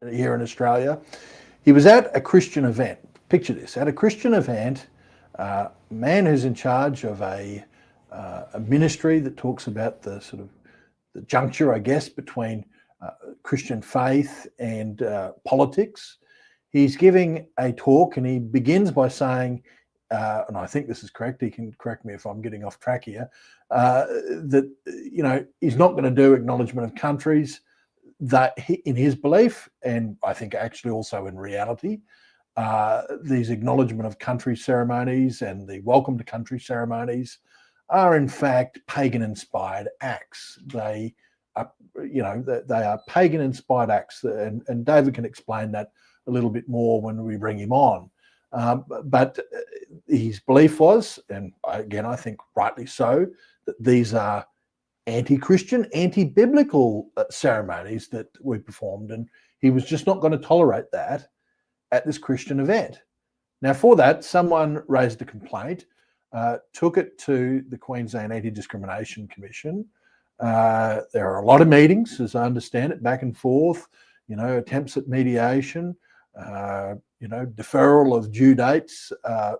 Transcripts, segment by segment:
here in Australia. He was at a Christian event. Picture this, at a Christian event, a man who's in charge of a ministry that talks about the sort of the juncture, I guess, between Christian faith and politics. He's giving a talk and he begins by saying, and I think this is correct, he can correct me if I'm getting off track here, that, you know, he's not going to do acknowledgement of countries, that in his belief, and I think actually also in reality, these acknowledgement of country ceremonies and the welcome to country ceremonies are in fact pagan-inspired acts. They are, you know, they are pagan-inspired acts, and David can explain that a little bit more when we bring him on. But his belief was, and again I think rightly so, that these are anti-Christian, anti-biblical ceremonies that we performed, and he was just not going to tolerate that at this Christian event. Now, for that, someone raised a complaint, took it to the Queensland Anti-Discrimination Commission. There are a lot of meetings, as I understand it, back and forth, you know, attempts at mediation, you know, deferral of due dates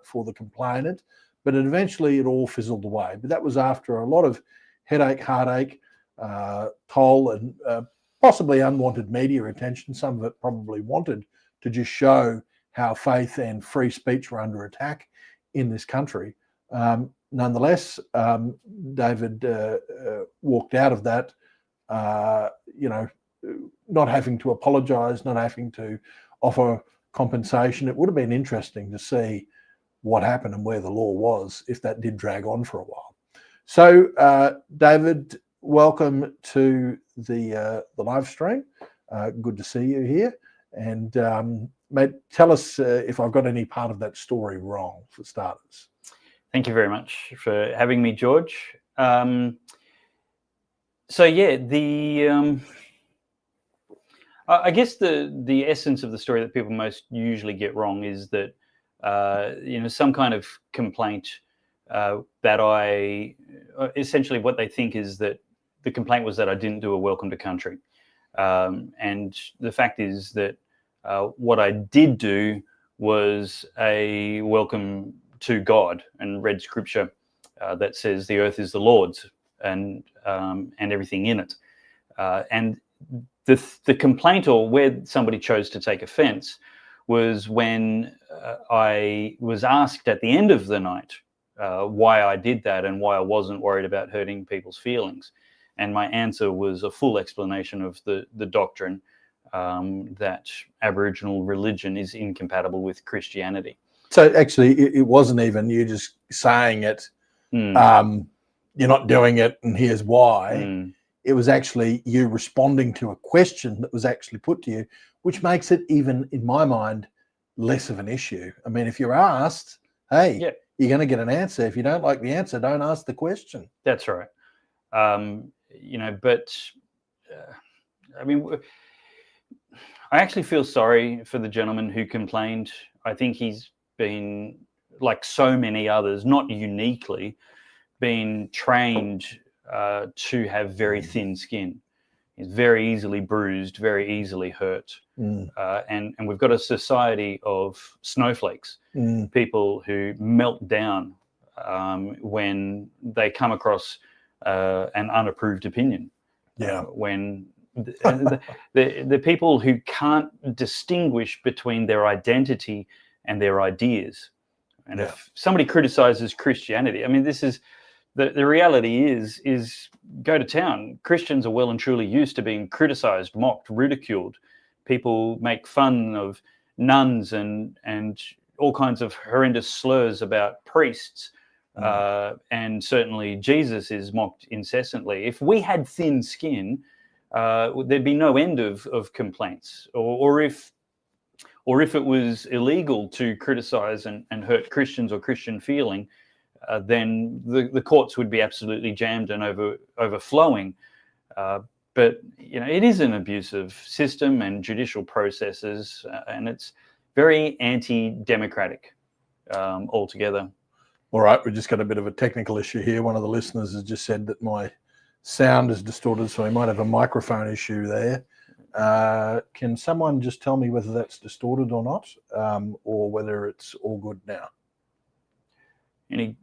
for the complainant, but eventually it all fizzled away. But that was after a lot of headache, heartache, toll, and possibly unwanted media attention. Some of it probably wanted to just show how faith and free speech were under attack in this country. Nonetheless, David walked out of that, you know, not having to apologise, not having to offer compensation. It would have been interesting to see what happened and where the law was if that did drag on for a while. So, David, welcome to the live stream. Good to see you here. And mate, tell us if I've got any part of that story wrong, for starters. Thank you very much for having me, George. So yeah, I guess the essence of the story that people most usually get wrong is that you know, some kind of complaint that I essentially what they think is that the complaint was that I didn't do a welcome to country, and the fact is that what I did do was a welcome to God, and read scripture that says the earth is the Lord's and everything in it, and the complaint, or where somebody chose to take offence, was when I was asked at the end of the night why I did that and why I wasn't worried about hurting people's feelings. And my answer was a full explanation of the doctrine that Aboriginal religion is incompatible with Christianity. So actually, it wasn't even you just saying it, you're not doing it, and here's why. It was actually you responding to a question that was actually put to you, which makes it even, in my mind, less of an issue. I mean, if you're asked, hey, yeah, you're going to get an answer. If you don't like the answer, don't ask the question. That's right. You know, but I mean, I actually feel sorry for the gentleman who complained. I think he's been, like so many others, not uniquely, been trained to have very thin skin. He's very easily bruised, very easily hurt. And we've got a society of snowflakes, people who melt down when they come across an unapproved opinion. Yeah. When the people who can't distinguish between their identity and their ideas. And if somebody criticizes Christianity, I mean, this is the reality is go to town. Christians are well and truly used to being criticized, mocked, ridiculed. People make fun of nuns and all kinds of horrendous slurs about priests. And certainly Jesus is mocked incessantly. If we had thin skin, there'd be no end of complaints. Or if it was illegal to criticize and hurt Christians or Christian feeling, then the courts would be absolutely jammed and overflowing. But you know, it is an abusive system and judicial processes, and it's very anti-democratic altogether. All right, we just got a bit of a technical issue here. One of the listeners has just said that my sound is distorted, so we might have a microphone issue there. Can someone just tell me whether that's distorted or not, or whether it's all good now? Any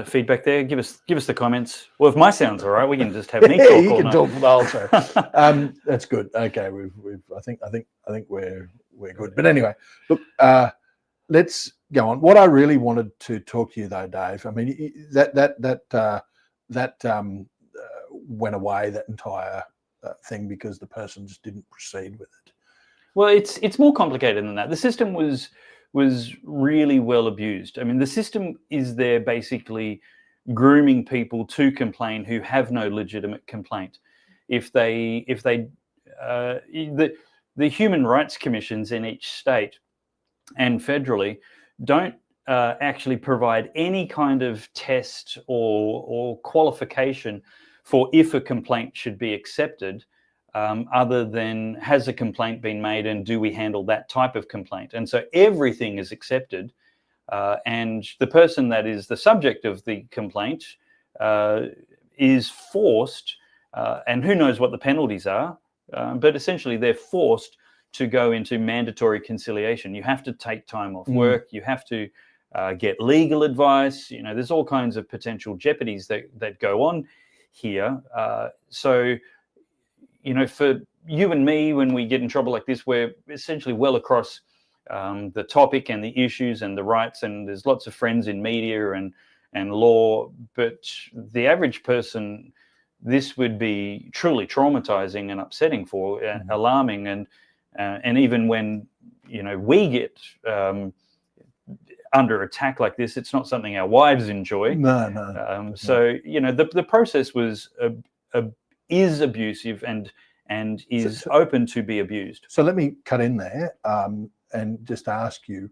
feedback there? Give us the comments. Well, if my sound's all right, we can just have me talk. You all can night. talk for the whole show. That's good. Okay, I think we're good. But anyway, look, let's go on. What I really wanted to talk to you though, Dave. I mean, that went away, that entire thing, because the person just didn't proceed with it. Well, it's more complicated than that. The system was really well abused. I mean, the system is there basically grooming people to complain who have no legitimate complaint. The human rights commissions in each state and federally don't actually provide any kind of test or qualification for if a complaint should be accepted, other than has a complaint been made and do we handle that type of complaint. And so everything is accepted, and the person that is the subject of the complaint is forced, and who knows what the penalties are, but essentially they're forced to go into mandatory conciliation. You have to take time off work, you have to get legal advice, there's all kinds of potential jeopardies that go on here. So for you and me, when we get in trouble like this, we're essentially well across the topic and the issues and the rights, and there's lots of friends in media and law, but the average person, this would be truly traumatizing and upsetting for, alarming, and even when we get under attack like this, it's not something our wives enjoy. No. So the process is abusive and is open to be abused. So let me cut in there and just ask you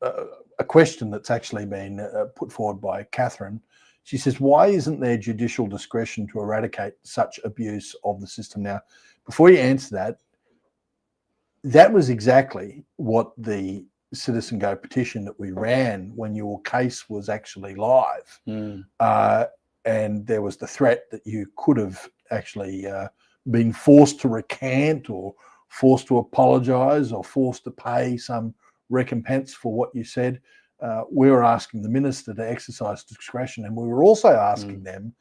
a question that's actually been put forward by Catherine. She says, why isn't there judicial discretion to eradicate such abuse of the system? Now, before you answer that was exactly what the CitizenGO petition that we ran when your case was actually live. And there was the threat that you could have actually been forced to recant or forced to apologise or forced to pay some recompense for what you said. We were asking the minister to exercise discretion, and we were also asking them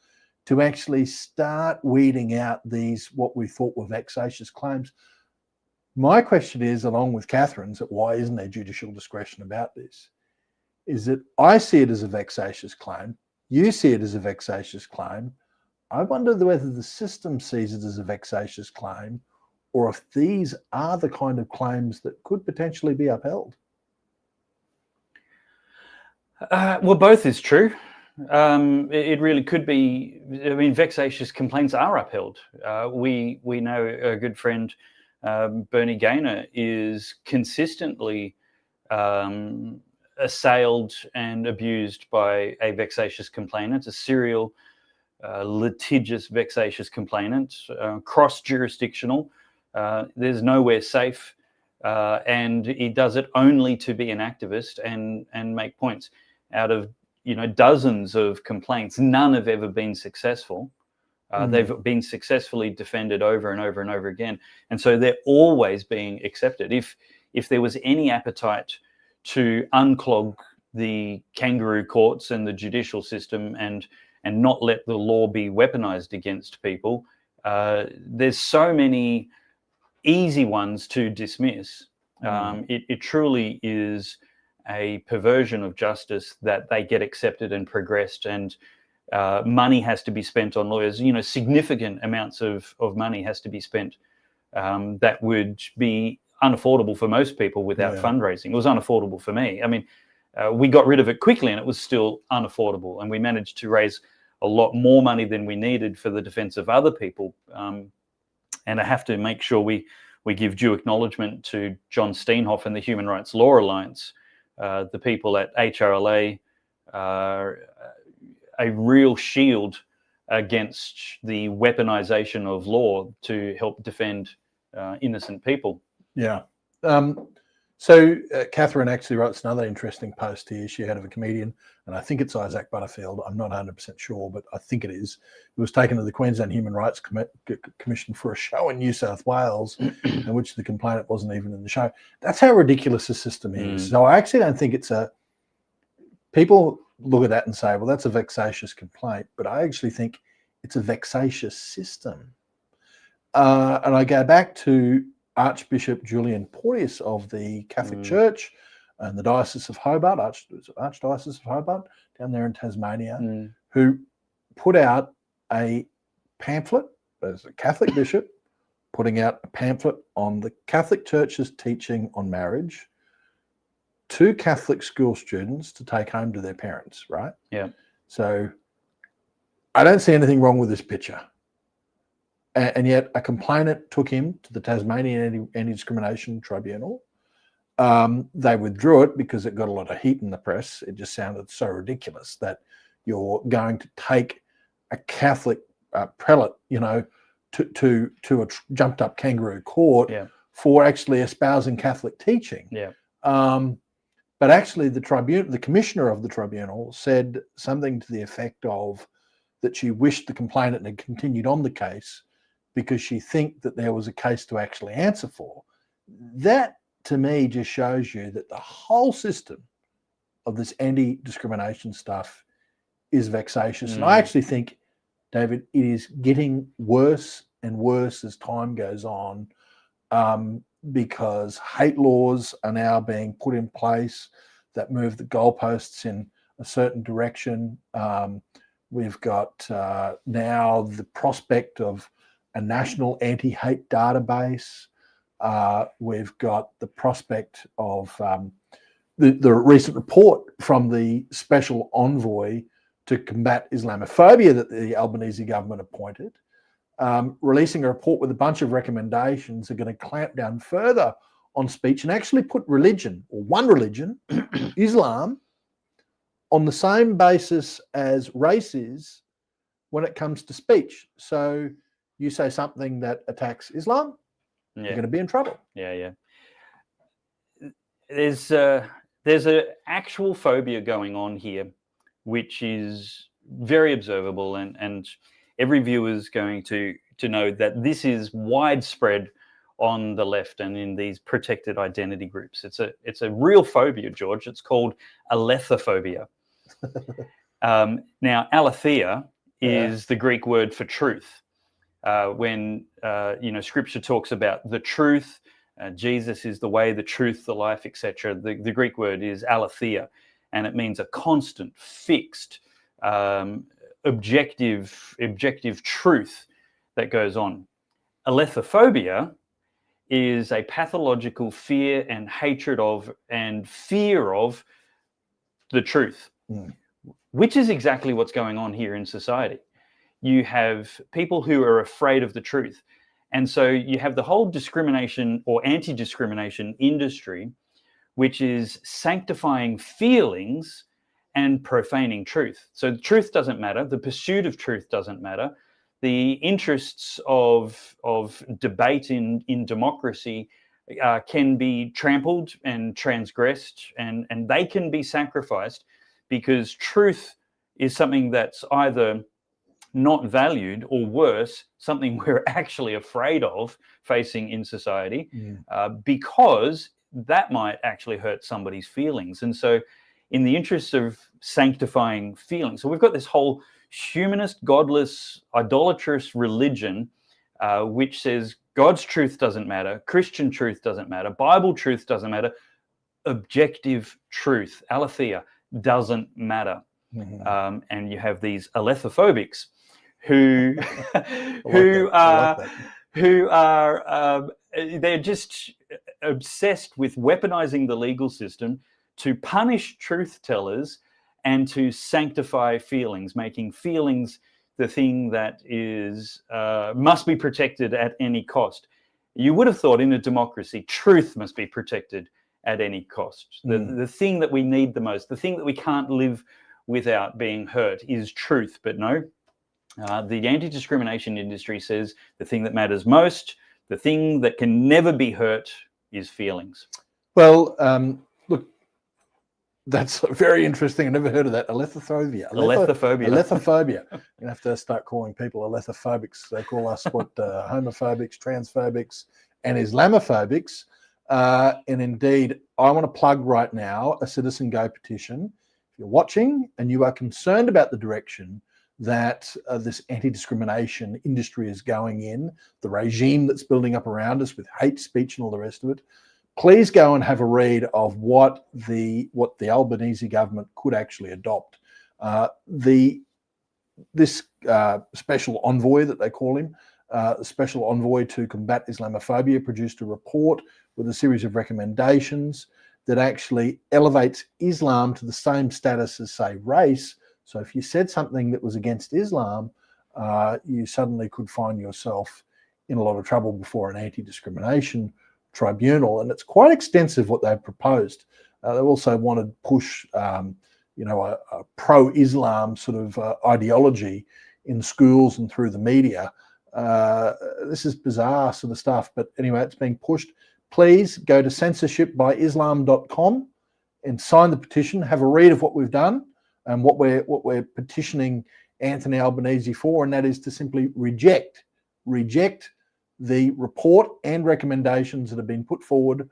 to actually start weeding out these, what we thought were vexatious claims. My question is, along with Catherine's, that why isn't there judicial discretion about this? Is that I see it as a vexatious claim. You see it as a vexatious claim. I wonder whether the system sees it as a vexatious claim, or if these are the kind of claims that could potentially be upheld. Well, both is true. It really could be. I mean, vexatious complaints are upheld. We know a good friend, Bernie Gaynor, is consistently assailed and abused by a vexatious complainant, a serial, litigious, vexatious complainant, cross-jurisdictional. There's nowhere safe, and he does it only to be an activist and make points. Out of dozens of complaints, none have ever been successful. They've been successfully defended over and over and over again, and so they're always being accepted. If there was any appetite to unclog the kangaroo courts and the judicial system and not let the law be weaponized against people, there's so many easy ones to dismiss. It truly is a perversion of justice that they get accepted and progressed, and money has to be spent on lawyers. Significant amounts of money has to be spent that would be unaffordable for most people without fundraising. It was unaffordable for me. I mean, we got rid of it quickly and it was still unaffordable, and we managed to raise a lot more money than we needed for the defense of other people. And I have to make sure we give due acknowledgement to John Steenhoff and the Human Rights Law Alliance. The people at HRLA are a real shield against the weaponization of law to help defend innocent people. Yeah. So Catherine actually writes another interesting post here. She had of a comedian, and I think it's Isaac Butterfield. I'm not 100% sure, but I think it is. It was taken to the Queensland Human Rights Commission for a show in New South Wales, in which the complainant wasn't even in the show. That's how ridiculous the system is. So I actually don't think it's a... People look at that and say, well, that's a vexatious complaint, but I actually think it's a vexatious system. And I go back to Archbishop Julian Porteous of the Catholic Church and the Diocese of Hobart, Archdiocese of Hobart, down there in Tasmania, who put out a pamphlet as a Catholic bishop, putting out a pamphlet on the Catholic Church's teaching on marriage to Catholic school students to take home to their parents, right? Yeah. So I don't see anything wrong with this picture. And yet a complainant took him to the Tasmanian Anti-Discrimination Tribunal. They withdrew it because it got a lot of heat in the press. It just sounded so ridiculous that you're going to take a Catholic prelate, to a jumped up kangaroo court for actually espousing Catholic teaching. Yeah. But actually the commissioner of the tribunal said something to the effect of that she wished the complainant had continued on the case because she think that there was a case to actually answer for. That, to me, just shows you that the whole system of this anti-discrimination stuff is vexatious. And I actually think, David, it is getting worse and worse as time goes on, because hate laws are now being put in place that move the goalposts in a certain direction. We've got now the prospect of a national anti-hate database. We've got the prospect of the recent report from the special envoy to combat Islamophobia that the Albanese government appointed, releasing a report with a bunch of recommendations that are going to clamp down further on speech and actually put religion, or one religion, Islam, on the same basis as race is when it comes to speech. So you say something that attacks Islam, you're going to be in trouble. Yeah. There's an actual phobia going on here, which is very observable, and every viewer is going to know that this is widespread on the left and in these protected identity groups. It's a real phobia, George. It's called alethophobia. Now, aletheia is the Greek word for truth. When Scripture talks about the truth, Jesus is the way, the truth, the life, etc. The Greek word is aletheia, and it means a constant, fixed, objective truth that goes on. Alethophobia is a pathological fear and hatred of and fear of the truth, which is exactly what's going on here in society. You have people who are afraid of the truth. And so you have the whole discrimination or anti-discrimination industry, which is sanctifying feelings and profaning truth. So the truth doesn't matter. The pursuit of truth doesn't matter. The interests of debate in democracy can be trampled and transgressed, and they can be sacrificed because truth is something that's either not valued, or worse, something we're actually afraid of facing in society, because that might actually hurt somebody's feelings. And so in the interest of sanctifying feelings, so we've got this whole humanist, godless, idolatrous religion, which says God's truth doesn't matter, Christian truth doesn't matter, Bible truth doesn't matter, objective truth, aletheia, doesn't matter. And you have these alethophobics who are they're just obsessed with weaponizing the legal system to punish truth tellers and to sanctify feelings, making feelings the thing that is must be protected at any cost. You would have thought in a democracy, truth must be protected at any cost. The thing that we need the most, the thing that we can't live without being hurt is truth. But no, the anti-discrimination industry says the thing that matters most, the thing that can never be hurt, is feelings. Well, look, that's very interesting. I never heard of that. Alethophobia. Alethophobia. Alethophobia. You have to start calling people alethophobics. They call us what homophobics, transphobics, and Islamophobics. And indeed, I want to plug right now a CitizenGO petition. If you're watching and you are concerned about the direction that this anti-discrimination industry is going in, the regime that's building up around us with hate speech and all the rest of it, please go and have a read of what the Albanese government could actually adopt. This special envoy that they call him, the special envoy to combat Islamophobia, produced a report with a series of recommendations that actually elevates Islam to the same status as, say, race. So if you said something that was against Islam, you suddenly could find yourself in a lot of trouble before an anti-discrimination tribunal. And it's quite extensive what they've proposed. They also want to push, a pro-Islam sort of ideology in schools and through the media. This is bizarre sort of stuff, but anyway, it's being pushed. Please go to censorshipbyislam.com and sign the petition. Have a read of what we've done and what we're petitioning Anthony Albanese for, and that is to simply reject the report and recommendations that have been put forward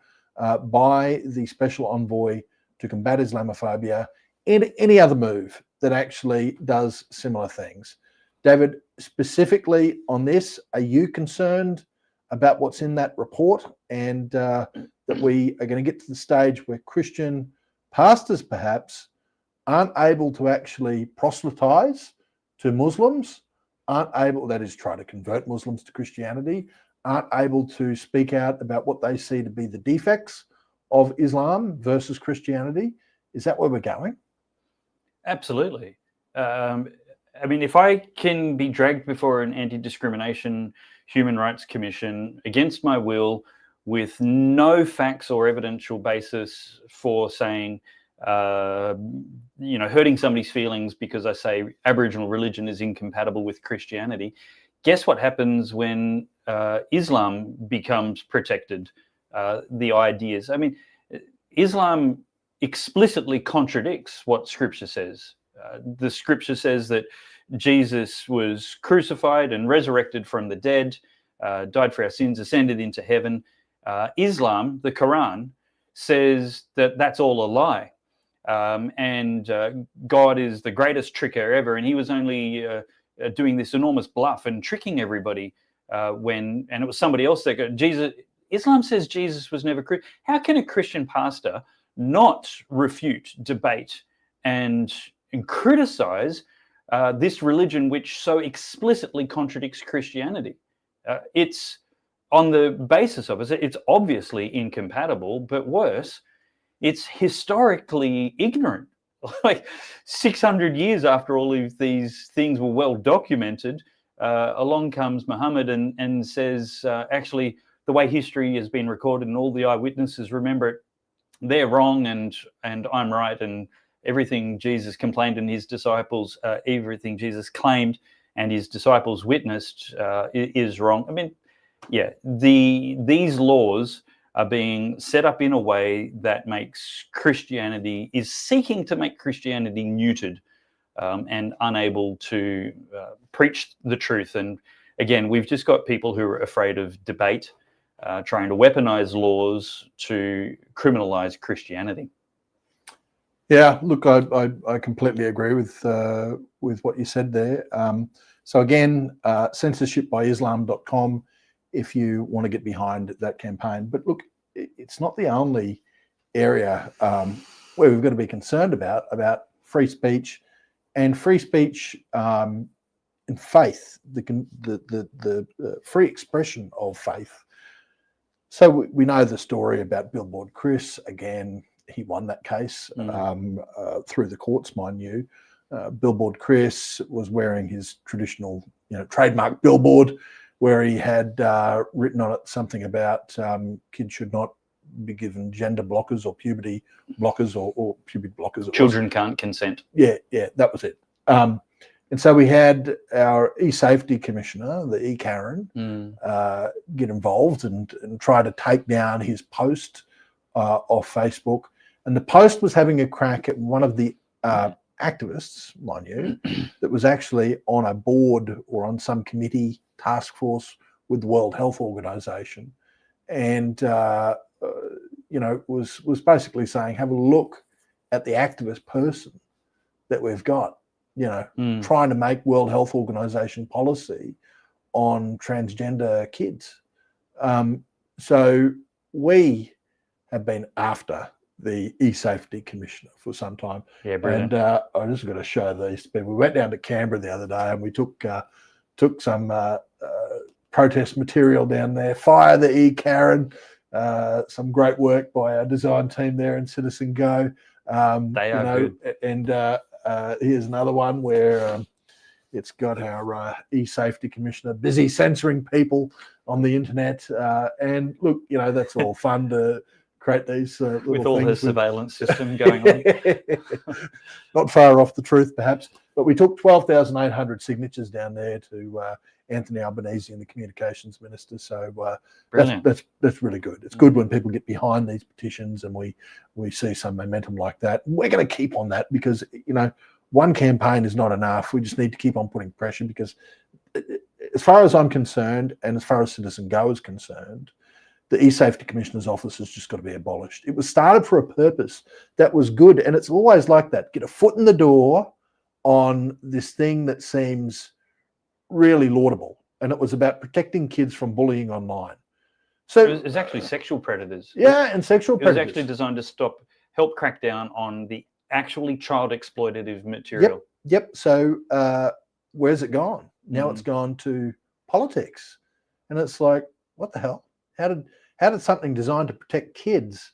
by the special envoy to combat Islamophobia, and any other move that actually does similar things. David, specifically on this, are you concerned about what's in that report, and that we are going to get to the stage where Christian pastors perhaps aren't able to actually proselytize to Muslims, aren't able, that is, try to convert Muslims to Christianity, aren't able to speak out about what they see to be the defects of Islam versus Christianity? Is that where we're going? Absolutely. I mean, if I can be dragged before an anti-discrimination human rights commission against my will with no facts or evidential basis for saying, hurting somebody's feelings because I say Aboriginal religion is incompatible with Christianity, guess what happens when Islam becomes protected? The ideas. I mean, Islam explicitly contradicts what Scripture says. The Scripture says that Jesus was crucified and resurrected from the dead, died for our sins, ascended into heaven. Islam, the Quran, says that that's all a lie. And God is the greatest tricker ever, and he was only doing this enormous bluff and tricking everybody and it was somebody else that got Jesus. Islam says Jesus was never Christian. How can a Christian pastor not refute, debate, and criticize this religion which so explicitly contradicts Christianity? It's on the basis of it, it's obviously incompatible, but worse, it's historically ignorant. Like 600 years after all of these things were well documented, along comes Muhammad and says, actually, the way history has been recorded and all the eyewitnesses remember it, they're wrong and I'm right, and everything Jesus complained and his disciples, everything Jesus claimed and his disciples witnessed is wrong. I mean, yeah, these laws are being set up in a way that is seeking to make Christianity neutered and unable to preach the truth. And again, we've just got people who are afraid of debate, trying to weaponize laws to criminalize Christianity. Yeah, look, I completely agree with what you said there. So again, censorshipbyislam.com if you want to get behind that campaign. But look, it's not the only area where we've got to be concerned about free speech and free speech and faith, the free expression of faith. So we know the story about Billboard Chris. Again, he won that case through the courts, mind you. Billboard Chris was wearing his traditional, trademark billboard, where he had written on it something about kids should not be given gender blockers or puberty blockers or puberty blockers. Children can't consent. Yeah, that was it. And so we had our e-safety commissioner, the e-Karen, get involved and try to take down his post off Facebook, and the Post was having a crack at one of the activists, mind you, that was actually on a board or on some committee task force with the World Health Organization, and was basically saying, have a look at the activist person that we've got, trying to make World Health Organization policy on transgender kids. So we have been after the e-safety commissioner for some time. Yeah, brilliant. And I just got to show these people. We went down to Canberra the other day and we took some protest material down there. Fire the E-Karen. Some great work by our design team there in CitizenGO. They are good. And here's another one where it's got our e-safety commissioner busy censoring people on the internet. And look, that's all fun to create these little with all things the surveillance system going on. Not far off the truth, perhaps. But we took 12,800 signatures down there to Anthony Albanese and the communications minister. So that's really good. It's good when people get behind these petitions and we see some momentum like that. And we're going to keep on that because, one campaign is not enough. We just need to keep on putting pressure because as far as I'm concerned and as far as CitizenGO is concerned, the e-safety commissioner's office has just got to be abolished. It was started for a purpose that was good. And it's always like that. Get a foot in the door on this thing that seems really laudable. And it was about protecting kids from bullying online. So it was actually sexual predators. Yeah, and sexual predators. It was actually designed to help crack down on the actually child exploitative material. Yep. So where's it gone? Now it's gone to politics. And it's like, what the hell? How did something designed to protect kids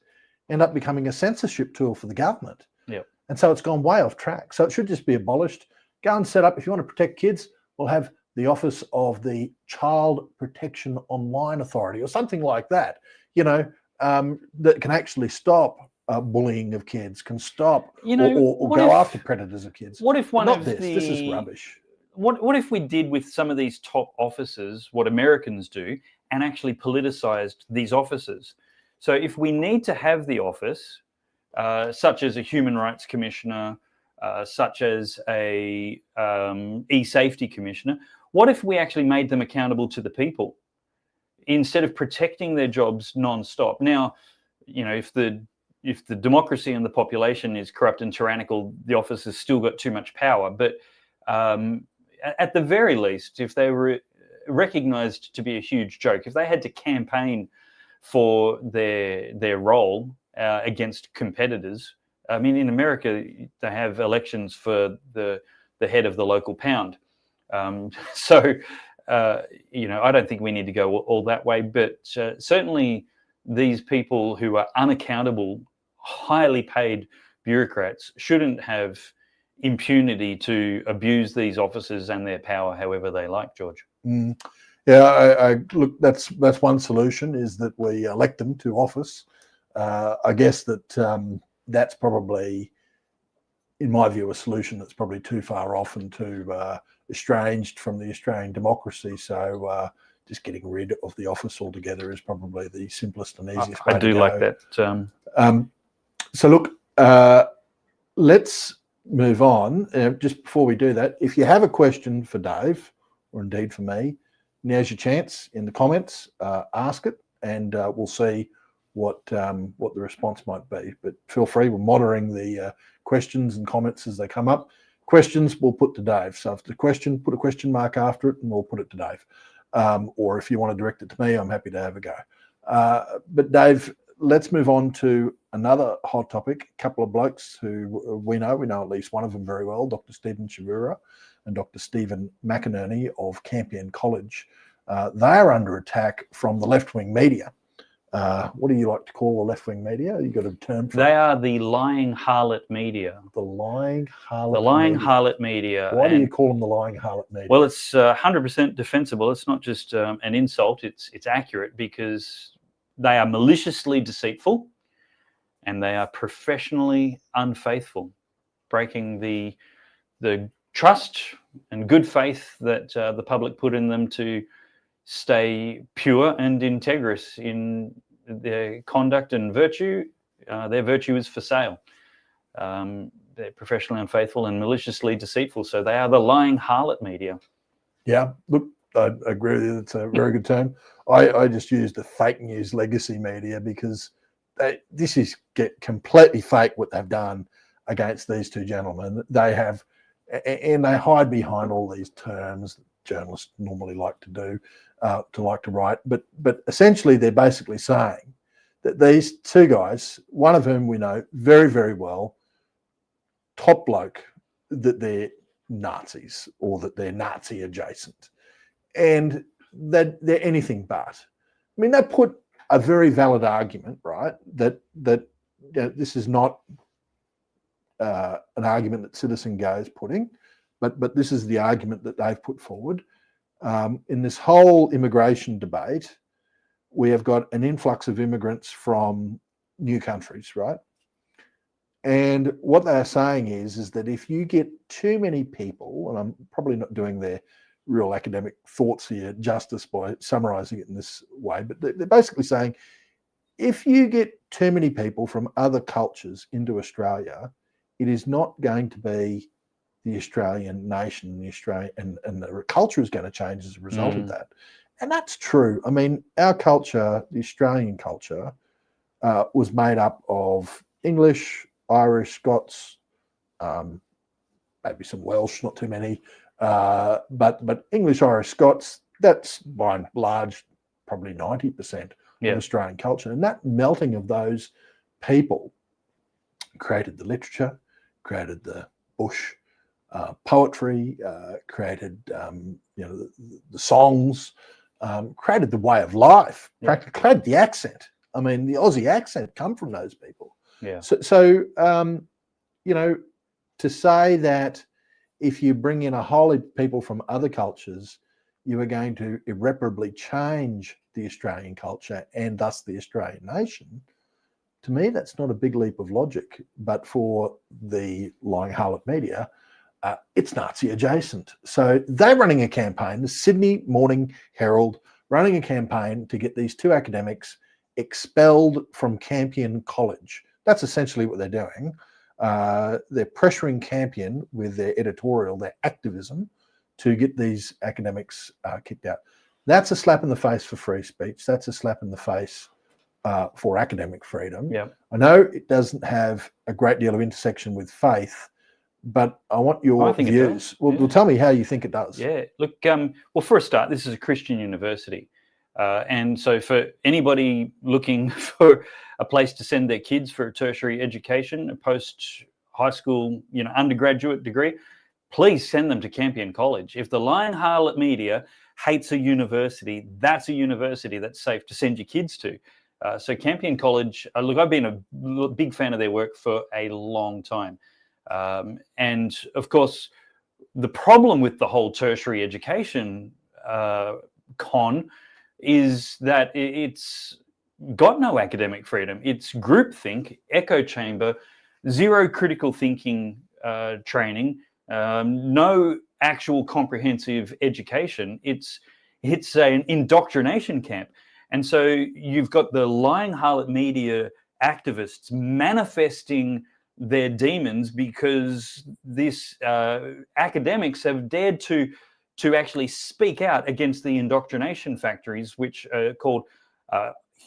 end up becoming a censorship tool for the government? Yep. And so it's gone way off track. So it should just be abolished. Go and set up, if you want to protect kids, we'll have the Office of the Child Protection Online Authority or something like that, that can actually stop bullying of kids, can stop or go after predators of kids. What if this is rubbish. What if we did with some of these top offices what Americans do and actually politicized these offices? So if we need to have the office, such as a human rights commissioner, such as a e-safety commissioner, what if we actually made them accountable to the people instead of protecting their jobs non-stop? Now, if the democracy and the population is corrupt and tyrannical, the office has still got too much power. But at the very least, if they were recognized to be a huge joke, if they had to campaign for their role against competitors, I mean, in America, they have elections for the head of the local pound. So I don't think we need to go all that way, but certainly these people who are unaccountable, highly paid bureaucrats shouldn't have impunity to abuse these offices and their power however they like, George. Yeah, I look, that's one solution, is that we elect them to office. I guess that that's probably, in my view, a solution that's probably too far off and too estranged from the Australian democracy. So just getting rid of the office altogether is probably the simplest and easiest way to go. I do like that. So look, let's move on. Just before we do that, if you have a question for Dave, or indeed for me, now's your chance in the comments. Ask it, and we'll see what the response might be. But feel free. We're monitoring the questions and comments as they come up. Questions we'll put to Dave. So if the question, put a question mark after it, and we'll put it to Dave. Or if you want to direct it to me, I'm happy to have a go. But Dave, let's move on to another hot topic. A couple of blokes who we know at least one of them very well, Dr. Stephen Shavura and Dr. Stephen McInerney of Campion College. They are under attack from the left-wing media. What do you like to call the left-wing media? You got a term for it? They are the lying harlot media. The lying harlot. The lying harlot media. Why do you call them the lying harlot media? Well, it's 100% defensible. It's not just an insult. It's accurate, because they are maliciously deceitful and they are professionally unfaithful, breaking the trust and good faith that the public put in them to stay pure and integrous in their conduct and virtue, their virtue is for sale. They're professionally unfaithful and maliciously deceitful. So they are the lying harlot media. Yeah, look, I agree with you. It's a very good term. I just use the fake news legacy media because this is completely fake what they've done against these two gentlemen. They have, and they hide behind all these terms that journalists normally like to do, to write. But essentially, they're basically saying that these two guys, one of whom we know very, very well, top bloke, that they're Nazis or that they're Nazi adjacent, and that they're anything but. I mean, they put a very valid argument, right? That this is not an argument that CitizenGO is putting, but this is the argument that they've put forward. In this whole immigration debate, we have got an influx of immigrants from new countries, right? And what they are saying is that if you get too many people, and I'm probably not doing their real academic thoughts here justice by summarizing it in this way, but they're basically saying if you get too many people from other cultures into Australia, it is not going to be the Australian nation, the Australian, and the culture is going to change as a result of that. And that's true. I mean, our culture, the Australian culture, was made up of English, Irish, Scots, maybe some Welsh, not too many, but English, Irish, Scots, that's by and large probably 90% of Australian culture. And that melting of those people created the literature, created the bush poetry, created the songs, created the way of life, practically created the accent. I mean, the Aussie accent come from those people. Yeah. So to say that if you bring in a whole heap of people from other cultures, you are going to irreparably change the Australian culture and thus the Australian nation, to me, that's not a big leap of logic. But for the lying harlot media, it's Nazi adjacent. So they're running a campaign, the Sydney Morning Herald, running a campaign to get these two academics expelled from Campion College. That's essentially what they're doing. They're pressuring Campion with their editorial, their activism, to get these academics kicked out. That's a slap in the face for free speech. That's a slap in the face for academic freedom. Yeah. I know it doesn't have a great deal of intersection with faith, but I want your views. Well, tell me how you think it does. Yeah. Look, well, for a start, this is a Christian university. And so for anybody looking for a place to send their kids for a tertiary education, a post-high school, undergraduate degree, please send them to Campion College. If the lying harlot media hates a university, that's a university that's safe to send your kids to. So Campion College, look, I've been a big fan of their work for a long time. And of course, the problem with the whole tertiary education con is that it's got no academic freedom. It's groupthink, echo chamber, zero critical thinking training, no actual comprehensive education. It's an indoctrination camp. And so you've got the lying harlot media activists manifesting their demons because these academics have dared to actually speak out against the indoctrination factories, which are called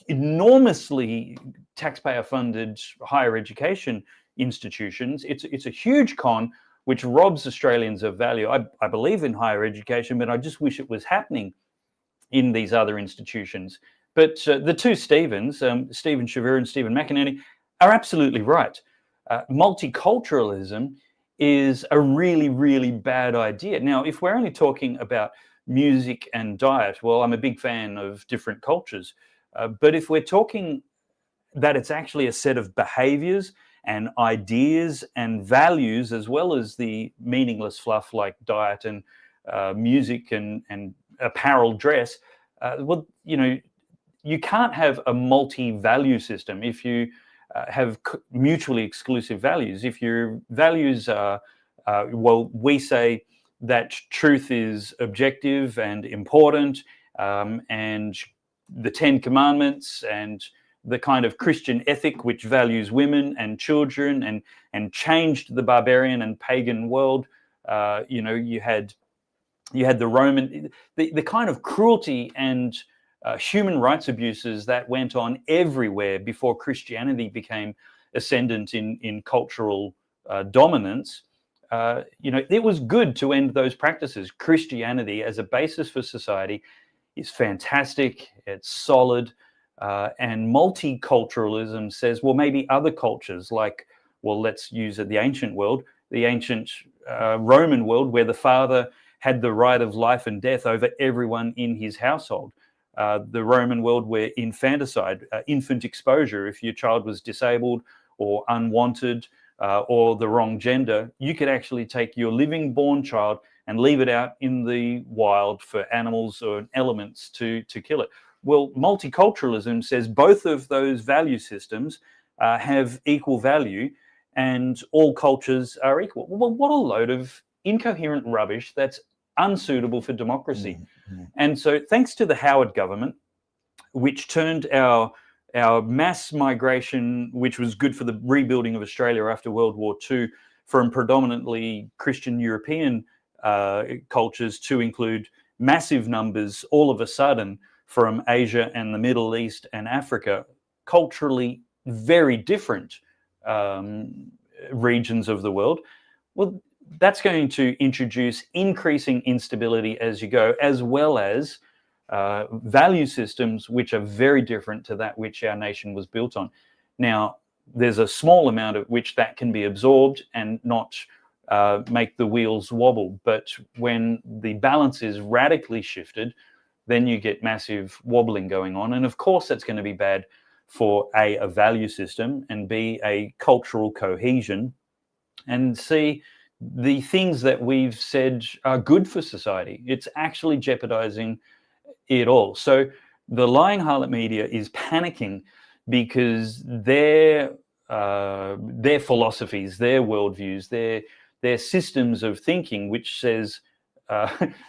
enormously taxpayer-funded higher education institutions. It's a huge con which robs Australians of value. I believe in higher education, but I just wish it was happening in these other institutions. But the two Stephens, Stephen Chavira and Stephen McInerney, are absolutely right. Multiculturalism is a really, really bad idea. Now, if we're only talking about music and diet, well, I'm a big fan of different cultures. But if we're talking that it's actually a set of behaviors and ideas and values, as well as the meaningless fluff like diet and music and apparel, dress, well, you can't have a multi-value system if you have mutually exclusive values. If your values are, well, we say that truth is objective and important, and the 10 Commandments and the kind of Christian ethic which values women and children and changed the barbarian and pagan world. You had the Roman, the kind of cruelty and human rights abuses that went on everywhere before Christianity became ascendant in cultural dominance. It was good to end those practices. Christianity as a basis for society is fantastic. It's solid. And multiculturalism says, well, maybe other cultures, like, well, let's use the ancient world, the ancient Roman world, where the father had the right of life and death over everyone in his household. The Roman world where infanticide, infant exposure, if your child was disabled or unwanted or the wrong gender, you could actually take your living born child and leave it out in the wild for animals or elements to kill it. Well, multiculturalism says both of those value systems have equal value and all cultures are equal. Well, what a load of incoherent rubbish that's unsuitable for democracy. Mm-hmm. And so thanks to the Howard government, which turned our mass migration, which was good for the rebuilding of Australia after World War II, from predominantly Christian European cultures to include massive numbers all of a sudden from Asia and the Middle East and Africa, culturally very different regions of the world. Well, that's going to introduce increasing instability as you go, as well as value systems which are very different to that which our nation was built on. Now, there's a small amount of which that can be absorbed and not make the wheels wobble. But when the balance is radically shifted, then you get massive wobbling going on. And of course, that's going to be bad for a value system, and B, a cultural cohesion, and C, the things that we've said are good for society. It's actually jeopardizing it all. So the lying harlot media is panicking because their philosophies, their worldviews, their systems of thinking, which says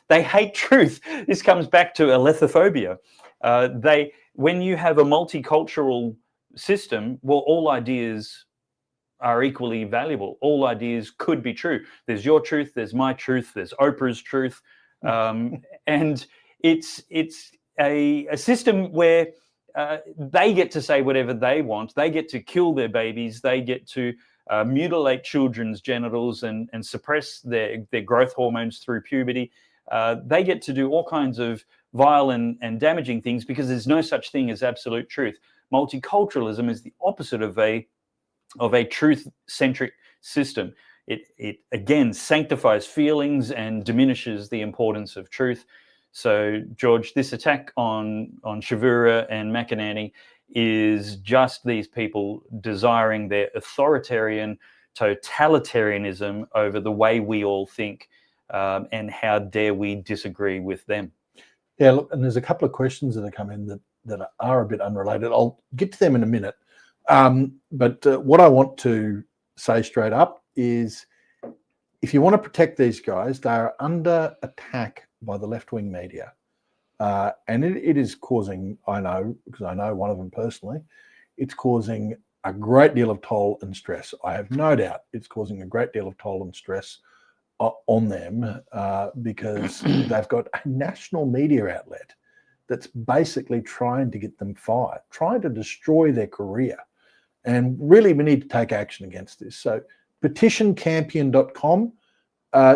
they hate truth. This comes back to allethophobia. When you have a multicultural system, well, all ideas are equally valuable. All ideas could be true. There's your truth, there's my truth, there's Oprah's truth. And it's a system where they get to say whatever they want. They get to kill their babies. They get to mutilate children's genitals and suppress their growth hormones through puberty. They get to do all kinds of vile and damaging things because there's no such thing as absolute truth. Multiculturalism is the opposite of a truth-centric system. It again sanctifies feelings and diminishes the importance of truth. So, George, this attack on Shavura and McInerney is just these people desiring their authoritarian totalitarianism over the way we all think, and how dare we disagree with them. Yeah, look, and there's a couple of questions that have come in that are a bit unrelated. I'll get to them in a minute. But what I want to say straight up is, if you want to protect these guys, they are under attack by the left-wing media. And it is causing, I know, because I know one of them personally, it's causing a great deal of toll and stress. I have no doubt it's causing a great deal of toll and stress on them because they've got a national media outlet that's basically trying to get them fired, trying to destroy their career. And really, we need to take action against this. So petitioncampion.com,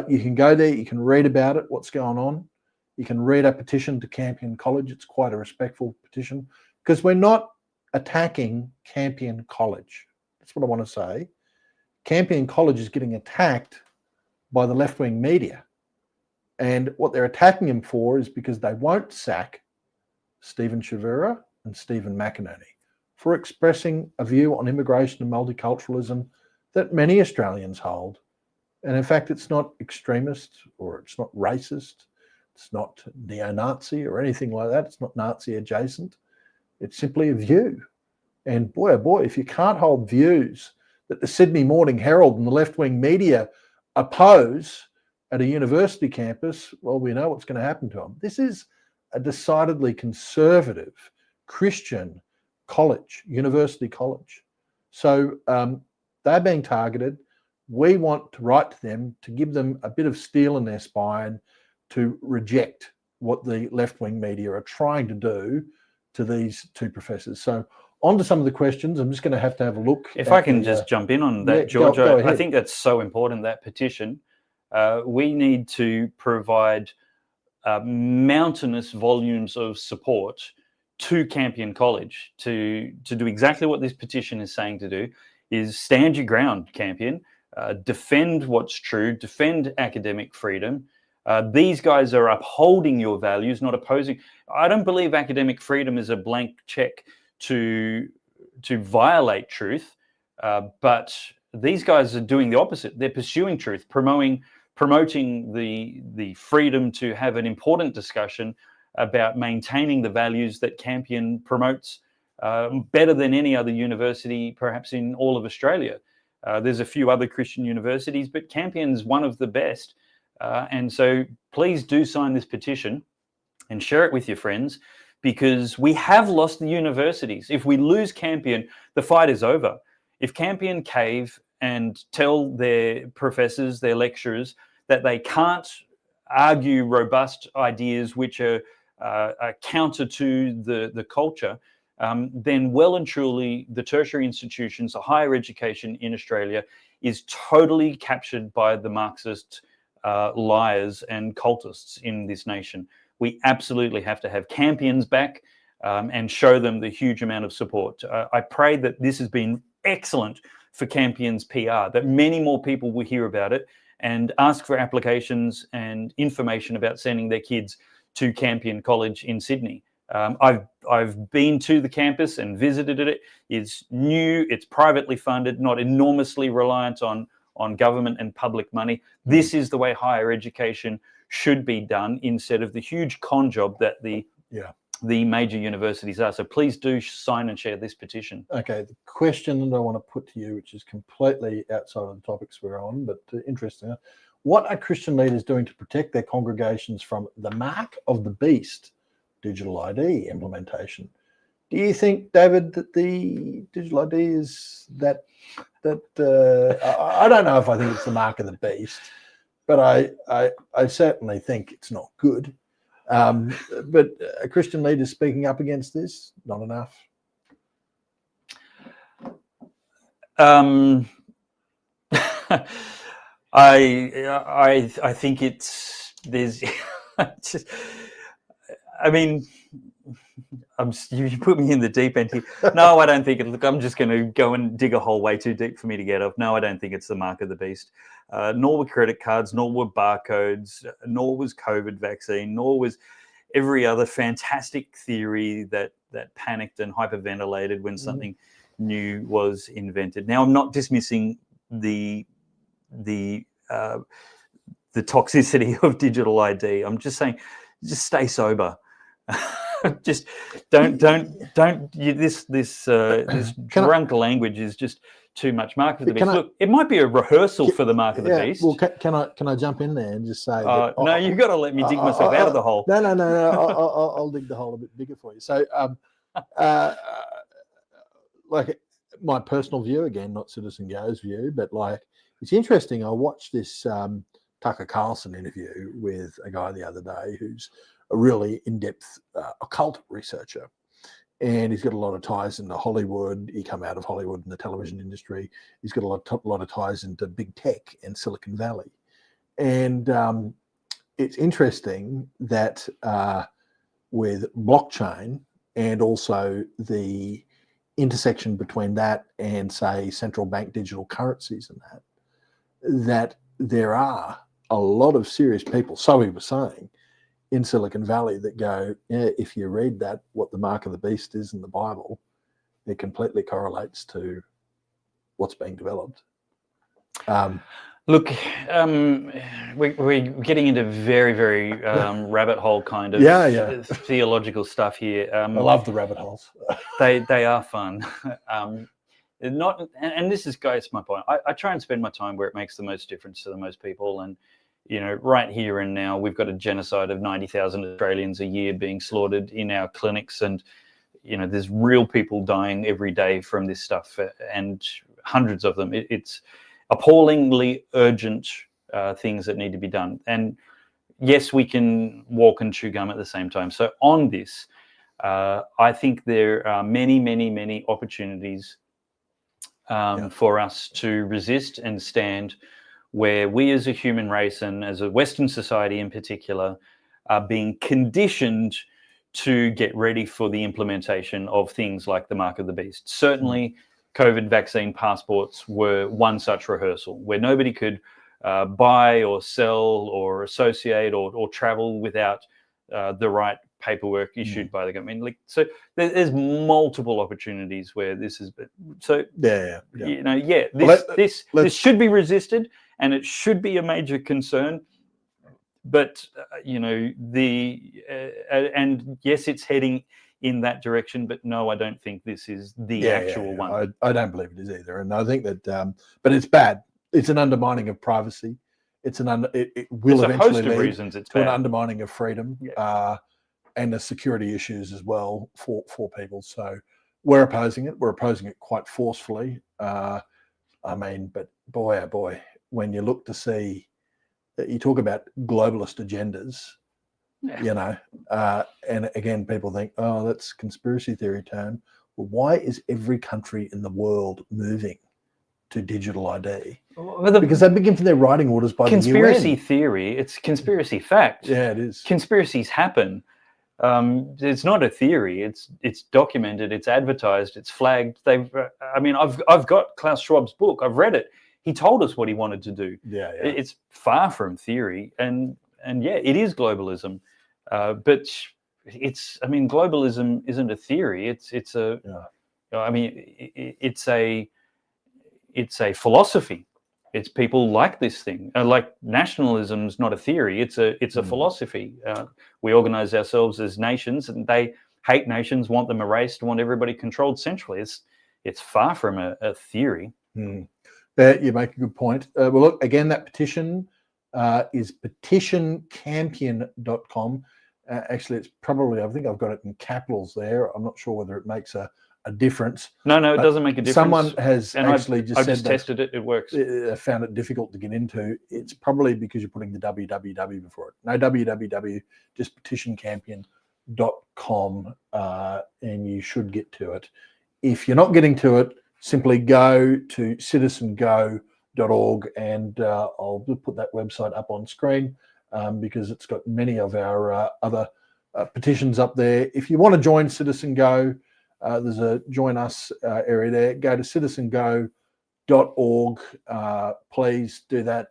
you can go there, you can read about it, what's going on. You can read a petition to Campion College. It's quite a respectful petition because we're not attacking Campion College. That's what I want to say. Campion College is getting attacked by the left-wing media. And what they're attacking him for is because they won't sack Stephen Shavura and Stephen McInerney for expressing a view on immigration and multiculturalism that many Australians hold. And in fact, it's not extremist or it's not racist. It's not neo-Nazi or anything like that. It's not Nazi adjacent. It's simply a view. And boy, oh boy, if you can't hold views that the Sydney Morning Herald and the left-wing media oppose at a university campus, well, we know what's going to happen to them. This is a decidedly conservative, Christian, university college. So they're being targeted. We want to write to them to give them a bit of steel in their spine to reject what the left-wing media are trying to do to these two professors. So on to some of the questions. I'm just going to have a look. If I can just jump in on that, George, go I think that's so important, that petition. We need to provide mountainous volumes of support to Campion College to do exactly what this petition is saying to do, is stand your ground, Campion, defend what's true, defend academic freedom. These guys are upholding your values, not opposing. I don't believe academic freedom is a blank check to violate truth, but these guys are doing the opposite. They're pursuing truth, promoting the freedom to have an important discussion about maintaining the values that Campion promotes better than any other university, perhaps in all of Australia. There's a few other Christian universities, but Campion's one of the best. And so please do sign this petition and share it with your friends, because we have lost the universities. If we lose Campion, the fight is over. If Campion cave and tell their professors, their lecturers, that they can't argue robust ideas which are counter to the culture, then well and truly the tertiary institutions, the higher education in Australia is totally captured by the Marxist liars and cultists in this nation. We absolutely have to have Campions back and show them the huge amount of support. I pray that this has been excellent for Campion's PR, that many more people will hear about it and ask for applications and information about sending their kids to Campion College in Sydney. I've been to the campus and visited it. It's new, it's privately funded, not enormously reliant on government and public money. This is the way higher education should be done, instead of the huge con job that the major universities are. So please do sign and share this petition. Okay, the question that I want to put to you, which is completely outside of the topics we're on, but interesting. What are Christian leaders doing to protect their congregations from the mark of the beast, digital ID implementation? Do you think, David, that the digital ID is that I don't know if I think it's the mark of the beast, but I certainly think it's not good. But are Christian leaders speaking up against this? Not enough. I think there's just, I mean, you put me in the deep end here. No, I don't think it. Look, I'm just going to go and dig a hole way too deep for me to get off. No, I don't think it's the mark of the beast. Nor were credit cards, nor were barcodes, nor was COVID vaccine, nor was every other fantastic theory that panicked and hyperventilated when something new was invented. Now, I'm not dismissing the toxicity of digital ID. I'm just saying, just stay sober. Just don't. This drunk language is just too much. Mark of the beast. Look, it might be a rehearsal for the mark of the beast. Well, can I jump in there and just say? No, you've got to let me dig myself out of the hole. No. I'll dig the hole a bit bigger for you. So, like my personal view, again, not CitizenGO's view, but like it's interesting. I watched this Tucker Carlson interview with a guy the other day who's a really in-depth occult researcher, and he's got a lot of ties into Hollywood. He come out of Hollywood in the television industry. He's got a lot of ties into big tech and Silicon Valley, and it's interesting that with blockchain and also the intersection between that and, say, central bank digital currencies and that there are a lot of serious people, so he was saying, in Silicon Valley that go, yeah, if you read that, what the mark of the beast is in the Bible, it completely correlates to what's being developed. Look, we're getting into very, very rabbit hole kind of theological stuff here. I love the rabbit holes. They are fun. And this is, guys, my point. I try and spend my time where it makes the most difference to the most people. And right here and now, we've got a genocide of 90,000 Australians a year being slaughtered in our clinics. And, there's real people dying every day from this stuff, and hundreds of them. It's appallingly urgent things that need to be done. And yes, we can walk and chew gum at the same time. So on this, I think there are many, many, many opportunities for us to resist and stand, where we as a human race and as a Western society in particular are being conditioned to get ready for the implementation of things like the mark of the beast. Certainly, COVID vaccine passports were one such rehearsal, where nobody could buy or sell or associate or travel without the right paperwork issued by the government. Like, so there's multiple opportunities where this is. So this should be resisted, and it should be a major concern. But and yes, it's heading in that direction. But no, I don't think this is the actual one. I don't believe it is either, and I think that. But it's bad. It's an undermining of privacy. It will eventually lead to an undermining of freedom. And the security issues as well for people. So we're opposing it. We're opposing it quite forcefully. But boy, oh boy, when you look to see, you talk about globalist agendas, and again, people think, oh, that's conspiracy theory term. Well, why is every country in the world moving to digital ID? Because they begin from their writing orders by the UN. Conspiracy theory, it's conspiracy fact. Yeah, it is. Conspiracies happen. It's not a theory. It's documented. It's advertised. It's flagged. I've got Klaus Schwab's book. I've read it. He told us what he wanted to do. Yeah. It's far from theory, and it is globalism. But globalism isn't a theory. It's a philosophy. It's people like this thing. Like nationalism's not a theory. It's a philosophy. We organize ourselves as nations, and they hate nations, want them erased, want everybody controlled centrally. It's far from a theory. You make a good point. Well, look, again, that petition is petitioncampion.com. Actually, it's probably, I think I've got it in capitals there. I'm not sure whether it makes a difference. No, it doesn't make a difference. Someone has I've just tested it. It works. I found it difficult to get into. It's probably because you're putting the www before it. No www, just petitioncampion.com, and you should get to it. If you're not getting to it, simply go to CitizenGO.org, and I'll put that website up on screen because it's got many of our other petitions up there. If you want to join CitizenGO, there's a join us area there. Go to CitizenGO.org. Please do that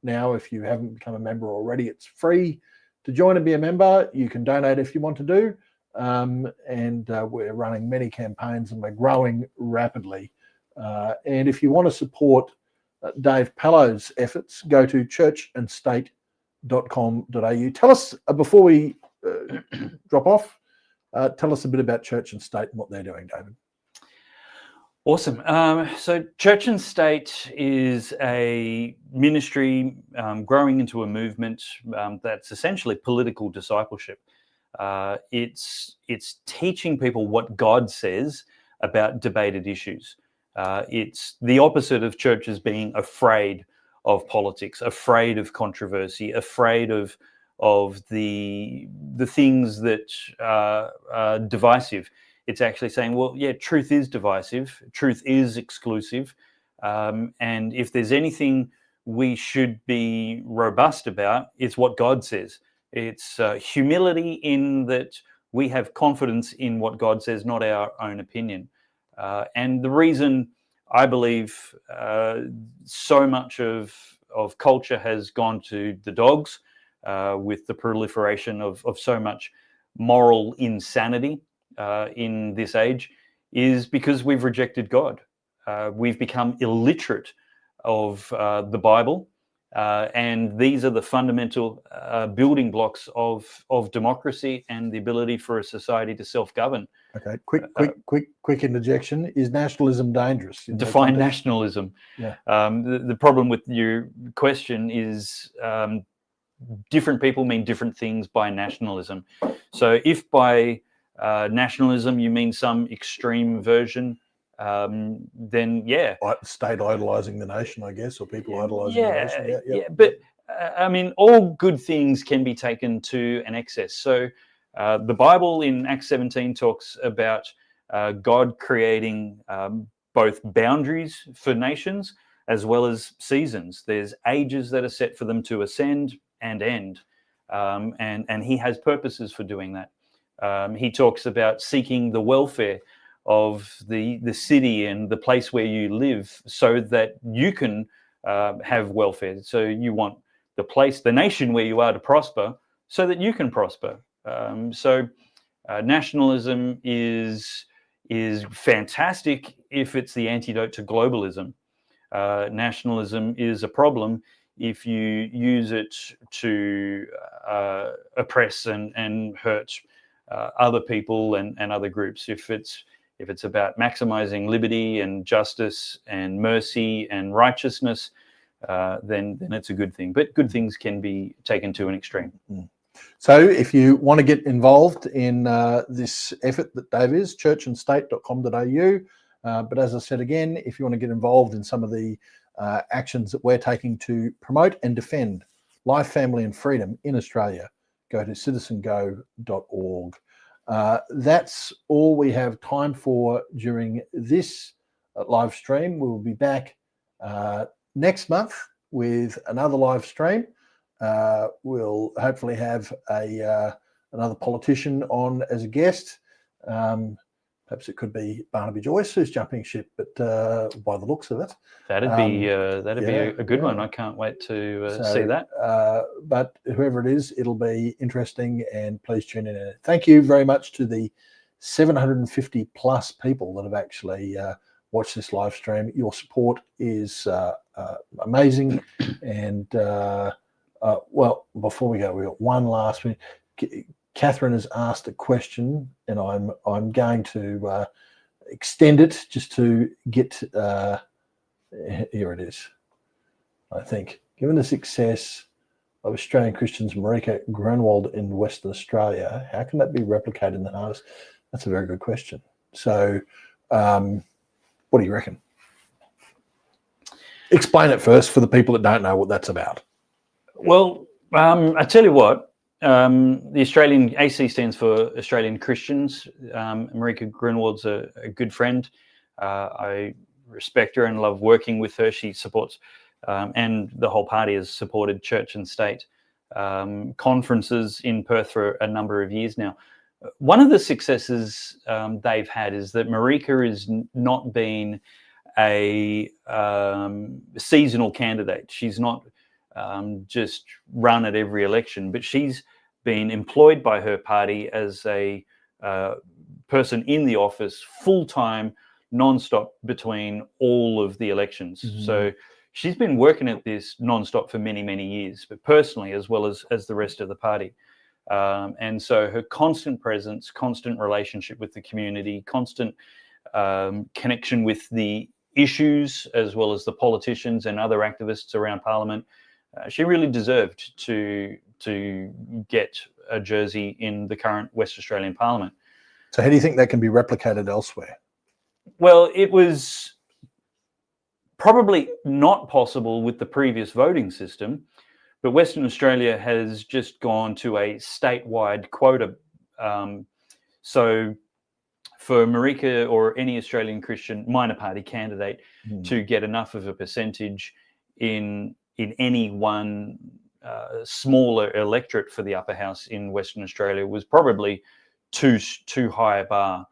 now. If you haven't become a member already, it's free to join and be a member. You can donate if you want to do. And we're running many campaigns, and we're growing rapidly. And if you want to support Dave Pellowe's efforts, go to churchandstate.com.au. Tell us, before we drop off, tell us a bit about Church and State and what they're doing, David. Awesome. So Church and State is a ministry growing into a movement that's essentially political discipleship. It's teaching people what God says about debated issues. It's the opposite of churches being afraid of politics, afraid of controversy, afraid of the things that are divisive. It's actually saying, well, yeah, truth is divisive, truth is exclusive, and if there's anything we should be robust about, it's what God says. It's humility in that we have confidence in what God says, not our own opinion. And the reason I believe so much of culture has gone to the dogs with the proliferation of so much moral insanity in this age is because we've rejected God. We've become illiterate of the Bible. And these are the fundamental building blocks of democracy and the ability for a society to self-govern. Okay, quick interjection. Is nationalism dangerous? Define nationalism. Yeah. The problem with your question is different people mean different things by nationalism. So if by nationalism, you mean some extreme version, then yeah. State idolizing the nation, I guess, or people idolizing the nation. Yeah. But I mean, all good things can be taken to an excess. So the Bible in Acts 17 talks about God creating both boundaries for nations as well as seasons. There's ages that are set for them to ascend and end. And he has purposes for doing that. He talks about seeking the welfare of the city and the place where you live so that you can have welfare. So you want the nation where you are to prosper so that you can prosper. So nationalism is fantastic if it's the antidote to globalism. Nationalism is a problem if you use it to oppress and hurt other people and other groups. If it's about maximizing liberty and justice and mercy and righteousness, then it's a good thing. But good things can be taken to an extreme. So if you want to get involved in this effort that Dave is, churchandstate.com.au. But as I said again, if you want to get involved in some of the actions that we're taking to promote and defend life, family and freedom in Australia, go to CitizenGO.org. That's all we have time for during this live stream. We'll be back next month with another live stream. We'll hopefully have another politician on as a guest. Perhaps it could be Barnaby Joyce who's jumping ship, but by the looks of it, that'd be a good one. I can't wait to see that. But whoever it is, it'll be interesting, and please tune in. Thank you very much to the 750 plus people that have actually watched this live stream. Your support is amazing, and well, before we go, we've got one last minute. Catherine has asked a question, and I'm going to extend it just to get here it is. I think, given the success of Australian Christians Marika Grunwald in Western Australia, how can that be replicated in the harvest? That's a very good question. So, what do you reckon? Explain it first for the people that don't know what that's about. Well, I tell you what. The Australian AC stands for Australian Christians. Marika Grunwald's a good friend. I respect her and love working with her. She supports, and the whole party has supported Church and State conferences in Perth for a number of years now. One of the successes they've had is that Marika has not been a seasonal candidate. She's not just run at every election, but she's been employed by her party as a person in the office full-time, non-stop between all of the elections. Mm-hmm. So she's been working at this non-stop for many, many years, but personally as well as the rest of the party. And so her constant presence, constant relationship with the community, constant connection with the issues as well as the politicians and other activists around Parliament. She really deserved to get a jersey in the current West Australian Parliament. So how do you think that can be replicated elsewhere? Well, it was probably not possible with the previous voting system, but Western Australia has just gone to a statewide quota. So for Marika or any Australian Christian minor party candidate to get enough of a percentage in any one smaller electorate for the upper house in Western Australia was probably too high a bar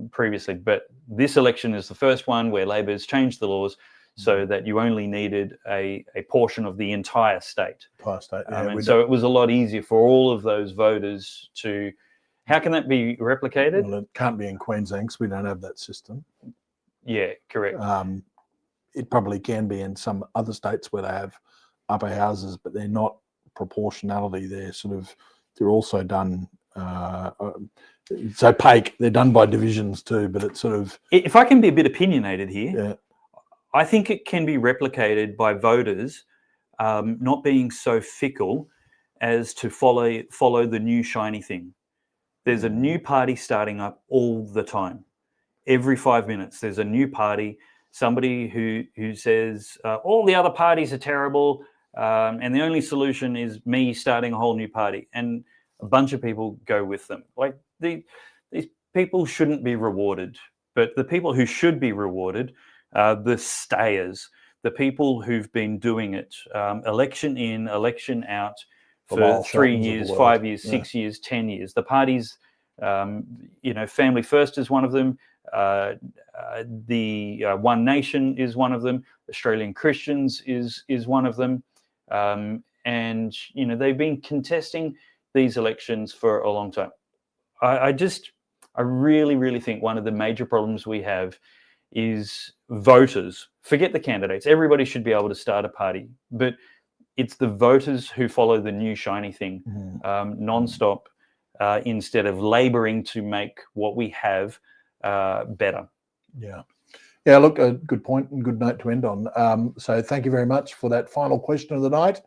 previously. But this election is the first one where Labor has changed the laws so that you only needed a portion of the entire state. And so it was a lot easier for all of those voters to... How can that be replicated? Well, it can't be in Queensland because we don't have that system. Yeah, correct. It probably can be in some other states where they have upper houses, but they're not proportionality. They're also done. It's opaque. They're done by divisions too, but it's sort of. If I can be a bit opinionated here, I think it can be replicated by voters not being so fickle as to follow the new shiny thing. There's a new party starting up all the time. Every 5 minutes, there's a new party. Somebody who says all the other parties are terrible, and the only solution is me starting a whole new party. And a bunch of people go with them. Like these people shouldn't be rewarded, but the people who should be rewarded are the stayers, the people who've been doing it, election in, election out, for 3 years, 5 years, 6 years, 10 years. The parties, Family First is one of them. The One Nation is one of them. Australian Christians is one of them. And they've been contesting these elections for a long time. I really, really think one of the major problems we have is voters. Forget the candidates. Everybody should be able to start a party, but it's the voters who follow the new shiny thing nonstop, instead of labouring to make what we have better. Yeah. Yeah, look, a good point and good note to end on. So thank you very much for that final question of the night.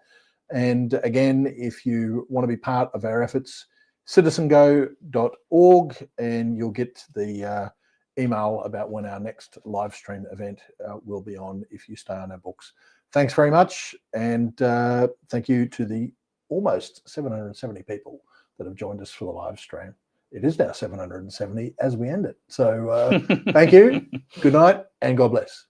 And again, if you want to be part of our efforts, CitizenGO.org, and you'll get the email about when our next live stream event will be on if you stay on our books. Thanks very much. And thank you to the almost 770 people that have joined us for the live stream. It is now 770 as we end it. So thank you, good night, and God bless.